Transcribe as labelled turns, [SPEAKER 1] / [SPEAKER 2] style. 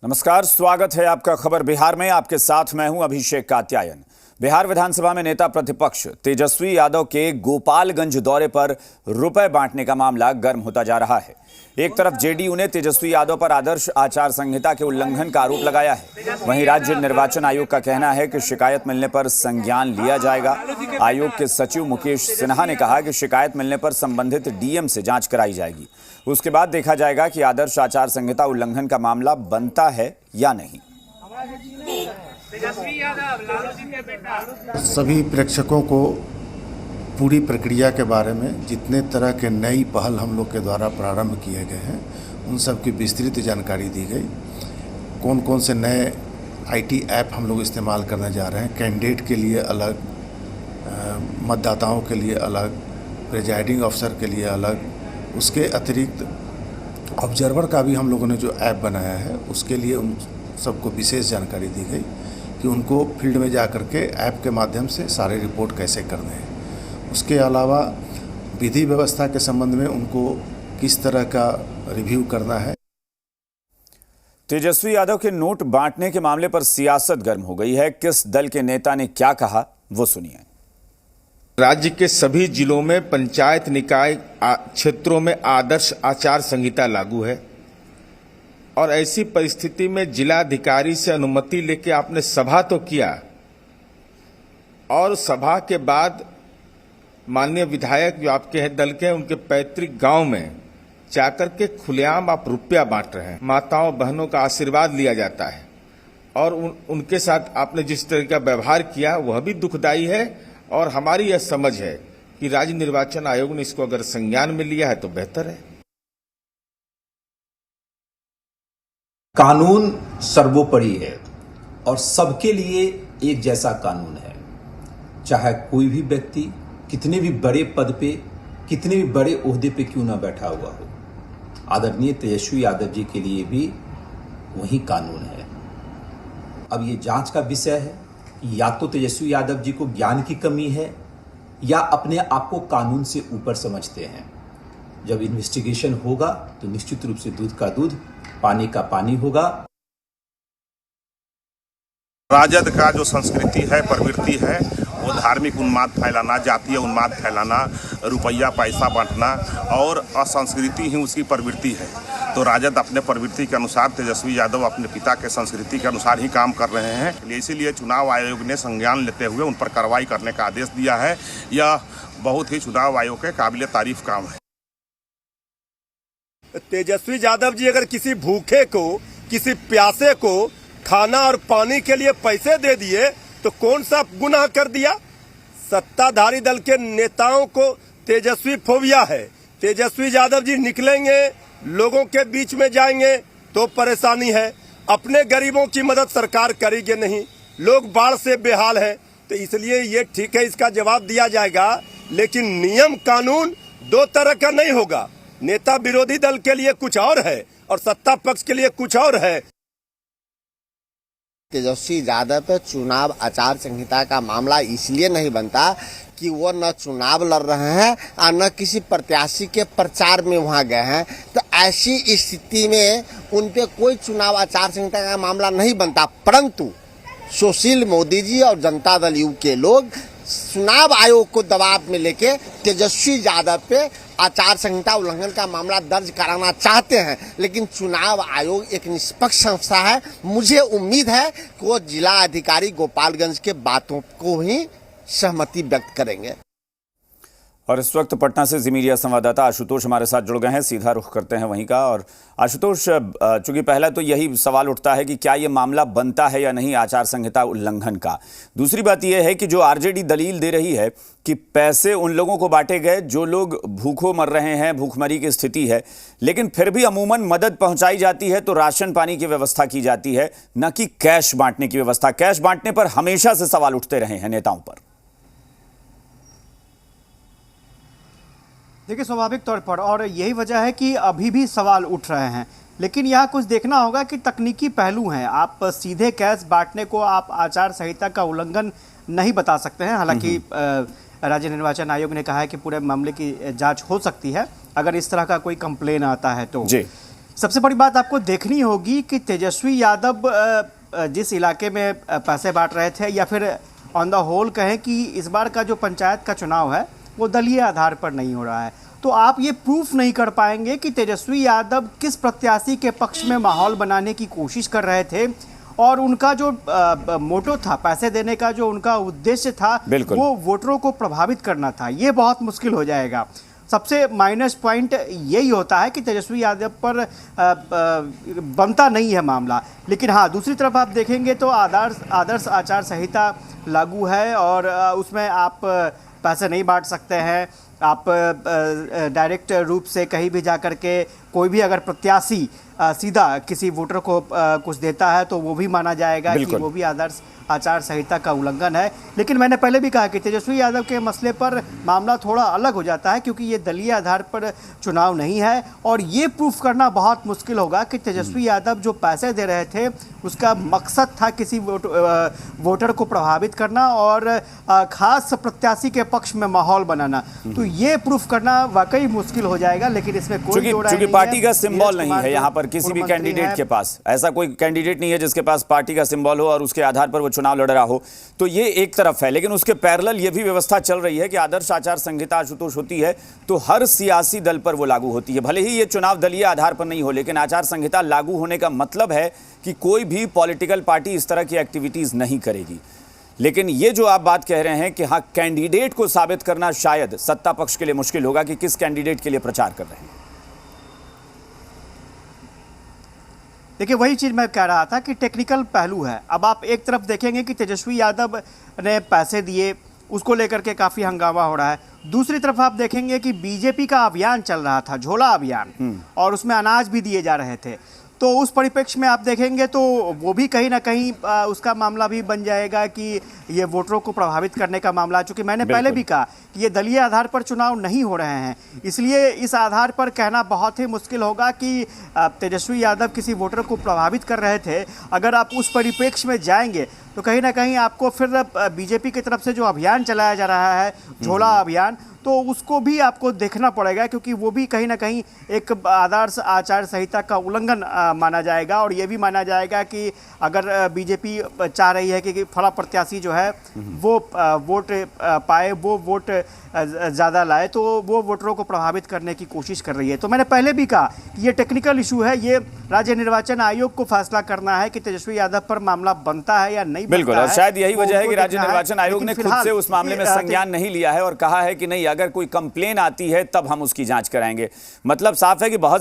[SPEAKER 1] नमस्कार, स्वागत है आपका खबर बिहार में। आपके साथ मैं हूं अभिषेक कात्यायन। बिहार विधानसभा में नेता प्रतिपक्ष तेजस्वी यादव के गोपालगंज दौरे पर रुपए बांटने का मामला गर्म होता जा रहा है। एक तरफ जेडीयू ने तेजस्वी यादव पर आदर्श आचार संहिता के उल्लंघन का आरोप लगाया है, वहीं राज्य निर्वाचन आयोग का कहना है कि शिकायत मिलने पर संज्ञान लिया जाएगा। आयोग के सचिव मुकेश सिन्हा ने कहा कि शिकायत मिलने पर संबंधित डीएम से जांच कराई जाएगी। उसके बाद देखा जाएगा कि आदर्श आचार संहिता उल्लंघन का मामला बनता है या नहीं।
[SPEAKER 2] सभी प्रेक्षकों को पूरी प्रक्रिया के बारे में जितने तरह के नई पहल हम लोग के द्वारा प्रारंभ किए गए हैं उन सब की विस्तृत जानकारी दी गई। कौन कौन से नए आईटी ऐप हम लोग इस्तेमाल करने जा रहे हैं, कैंडिडेट के लिए अलग, मतदाताओं के लिए अलग, प्रिजाइडिंग अफसर के लिए अलग, उसके अतिरिक्त ऑब्जर्वर का भी हम लोगों ने जो ऐप बनाया है उसके लिए उन सबको विशेष जानकारी दी गई कि उनको फील्ड में जा कर के ऐप के माध्यम से सारे रिपोर्ट कैसे करने हैं। उसके अलावा विधि व्यवस्था के संबंध में उनको किस तरह का रिव्यू करना है।
[SPEAKER 1] तेजस्वी यादव के नोट बांटने के मामले पर सियासत गर्म हो गई है। किस दल के नेता ने क्या कहा, वो सुनिए।
[SPEAKER 3] राज्य के सभी जिलों में पंचायत निकाय क्षेत्रों में आदर्श आचार संहिता लागू है और ऐसी परिस्थिति में जिलाधिकारी से अनुमति लेके आपने सभा तो किया और सभा के बाद माननीय विधायक जो आपके हैं दल के हैं उनके पैतृक गांव में जाकर के खुलेआम आप रुपया बांट रहे हैं। माताओं बहनों का आशीर्वाद लिया जाता है और उनके साथ आपने जिस तरह का व्यवहार किया वह भी दुखदायी है और हमारी यह समझ है कि राज्य निर्वाचन आयोग ने इसको अगर संज्ञान में लिया है तो बेहतर है।
[SPEAKER 4] कानून सर्वोपरि है और सबके लिए एक जैसा कानून है। चाहे कोई भी व्यक्ति कितने भी बड़े पद पे, कितने भी बड़े ओहदे पे क्यों ना बैठा हुआ हो, आदरणीय तेजस्वी यादव जी के लिए भी वही कानून है। अब ये जांच का विषय है कि या तो तेजस्वी यादव जी को ज्ञान की कमी है या अपने आप को कानून से ऊपर समझते हैं। जब इन्वेस्टिगेशन होगा तो निश्चित रूप से दूध का दूध, पानी का पानी होगा।
[SPEAKER 5] राजद का जो संस्कृति है, प्रवृत्ति है, वो धार्मिक उन्माद फैलाना, जातीय उन्माद फैलाना, रुपया पैसा बांटना और असंस्कृति ही उसकी प्रवृत्ति है। तो राजद अपने प्रवृत्ति के अनुसार, तेजस्वी यादव अपने पिता के संस्कृति के अनुसार ही काम कर रहे हैं। इसीलिए चुनाव आयोग ने संज्ञान लेते हुए उन पर कार्रवाई करने का आदेश दिया है। यह बहुत ही चुनाव आयोग के काबिले तारीफ काम है।
[SPEAKER 6] तेजस्वी यादव जी अगर किसी भूखे को, किसी प्यासे को खाना और पानी के लिए पैसे दे दिए तो कौन सा गुनाह कर दिया? सत्ताधारी दल के नेताओं को तेजस्वी फोबिया है। तेजस्वी यादव जी निकलेंगे, लोगों के बीच में जाएंगे तो परेशानी है। अपने गरीबों की मदद सरकार करेगी नहीं, लोग बाढ़ से बेहाल है। तो इसलिए ये ठीक है, इसका जवाब दिया जाएगा, लेकिन नियम कानून दो तरह का नहीं होगा। नेता विरोधी दल के लिए कुछ और है और सत्ता पक्ष के लिए कुछ और है।
[SPEAKER 7] तेजस्वी यादव पे चुनाव आचार संहिता का मामला इसलिए नहीं बनता कि वो न चुनाव लड़ रहे हैं और न किसी प्रत्याशी के प्रचार में वहां गए हैं। तो ऐसी स्थिति में उन पे कोई चुनाव आचार संहिता का मामला नहीं बनता। परंतु सुशील मोदी जी और जनता दल यू के लोग चुनाव आयोग को दबाव में लेके तेजस्वी यादव पे आचार संहिता उल्लंघन का मामला दर्ज कराना चाहते हैं। लेकिन चुनाव आयोग एक निष्पक्ष संस्था है। मुझे उम्मीद है कि वो जिला अधिकारी गोपालगंज के बातों को ही सहमति व्यक्त करेंगे।
[SPEAKER 1] और इस वक्त पटना से जी मीडिया संवाददाता आशुतोष हमारे साथ जुड़ गए हैं। सीधा रुख करते हैं वहीं का। और आशुतोष, चूंकि पहला तो यही सवाल उठता है कि क्या ये मामला बनता है या नहीं आचार संहिता उल्लंघन का। दूसरी बात यह है कि जो आरजेडी दलील दे रही है कि पैसे उन लोगों को बांटे गए जो लोग भूखों मर रहे हैं, भूखमरी की स्थिति है, लेकिन फिर भी अमूमन मदद पहुंचाई जाती है तो राशन पानी की व्यवस्था की जाती है, न कि कैश बांटने की व्यवस्था। कैश बांटने पर हमेशा से सवाल उठते रहे हैं नेताओं पर।
[SPEAKER 8] देखिए, स्वाभाविक तौर पर, और यही वजह है कि अभी भी सवाल उठ रहे हैं। लेकिन यहाँ कुछ देखना होगा कि तकनीकी पहलू हैं। आप सीधे कैश बांटने को आप आचार संहिता का उल्लंघन नहीं बता सकते हैं। हालांकि राज्य निर्वाचन आयोग ने कहा है कि पूरे मामले की जांच हो सकती है अगर इस तरह का कोई कंप्लेन आता है तो। सबसे बड़ी बात आपको देखनी होगी कि तेजस्वी यादव जिस इलाके में पैसे बांट रहे थे, या फिर ऑन द होल कहें कि इस बार का जो पंचायत का चुनाव है वो दलीय आधार पर नहीं हो रहा है, तो आप ये प्रूफ नहीं कर पाएंगे कि तेजस्वी यादव किस प्रत्याशी के पक्ष में माहौल बनाने की कोशिश कर रहे थे, और उनका जो मोटो था, पैसे देने का जो उनका उद्देश्य था, वो वोटरों को प्रभावित करना था। ये बहुत मुश्किल हो जाएगा। सबसे माइनस पॉइंट यही होता है कि तेजस्वी यादव पर बनता नहीं है मामला। लेकिन हाँ, दूसरी तरफ आप देखेंगे तो आदर्श आचार संहिता लागू है, और उसमें आप पैसे नहीं बांट सकते हैं। आप डायरेक्ट रूप से कहीं भी जा कर के कोई भी अगर प्रत्याशी सीधा किसी वोटर को कुछ देता है तो वो भी माना जाएगा कि वो भी आदर्श आचार संहिता का उल्लंघन है। लेकिन मैंने पहले भी कहा कि तेजस्वी यादव के मसले पर मामला थोड़ा अलग हो जाता है, क्योंकि ये दलीय आधार पर चुनाव नहीं है, और ये प्रूफ करना बहुत मुश्किल होगा कि तेजस्वी यादव जो पैसे दे रहे थे उसका मकसद था किसी वोटर को प्रभावित करना और खास प्रत्याशी के पक्ष में माहौल बनाना। तो ये प्रूफ करना वाकई मुश्किल हो जाएगा। लेकिन इसमें कोई
[SPEAKER 1] चूंकि पार्टी का सिंबल नहीं है यहाँ पर किसी भी कैंडिडेट के पास, ऐसा कोई कैंडिडेट नहीं है जिसके पास पार्टी का सिंबल हो और उसके आधार पर वो चुनाव लड़ रहा हो, तो ये एक तरफ है। लेकिन उसके पैरेलल ये भी व्यवस्था चल रही है कि आदर्श आचार संहिता आशुतोष होती है तो हर सियासी दल पर वो लागू होती है। भले ही ये चुनाव दलीय आधार पर नहीं हो, लेकिन आचार संहिता लागू होने का मतलब है कि कोई भी पॉलिटिकल पार्टी इस तरह की एक्टिविटीज नहीं करेगी। लेकिन ये जो आप बात कह रहे हैं कि हाँ, कैंडिडेट को साबित करना शायद सत्ता पक्ष के लिए मुश्किल होगा कि किस कैंडिडेट के लिए प्रचार कर रहे हैं।
[SPEAKER 8] देखिए, वही चीज़ मैं कह रहा था कि टेक्निकल पहलू है। अब आप एक तरफ देखेंगे कि तेजस्वी यादव ने पैसे दिए, उसको लेकर के काफ़ी हंगामा हो रहा है। दूसरी तरफ आप देखेंगे कि बीजेपी का अभियान चल रहा था, झोला अभियान, और उसमें अनाज भी दिए जा रहे थे। तो उस परिप्रेक्ष्य में आप देखेंगे तो वो भी कहीं ना कहीं उसका मामला भी बन जाएगा कि ये वोटरों को प्रभावित करने का मामला। चूँकि मैंने पहले भी कहा कि ये दलीय आधार पर चुनाव नहीं हो रहे हैं, इसलिए इस आधार पर कहना बहुत ही मुश्किल होगा कि तेजस्वी यादव किसी वोटर को प्रभावित कर रहे थे। अगर आप उस परिप्रेक्ष्य में जाएंगे तो कहीं ना कहीं आपको फिर बीजेपी की तरफ से जो अभियान चलाया जा रहा है, झोला अभियान, तो उसको भी आपको देखना पड़ेगा, क्योंकि वो भी कहीं ना कहीं एक आदर्श आचार संहिता का उल्लंघन माना जाएगा। और ये भी माना जाएगा कि अगर बीजेपी चाह रही है कि फला प्रत्याशी जो है वो वोट पाए, वो वोट ज़्यादा लाए, तो वो वोटरों को प्रभावित करने की कोशिश कर रही है। तो मैंने पहले भी कहा कि ये टेक्निकल इशू है, ये राज्य निर्वाचन आयोग को फैसला करना है कि तेजस्वी यादव पर मामला बनता है या नहीं।
[SPEAKER 1] बिल्कुल, और शायद यही वजह है कि राज्य निर्वाचन आयोग ने खुद से उस मामले में संज्ञान नहीं लिया है और कहा है कि नहीं, अगर कोई कंप्लेन आती है तब हम उसकी जांच कराएंगे। मतलब साफ है कि बहुत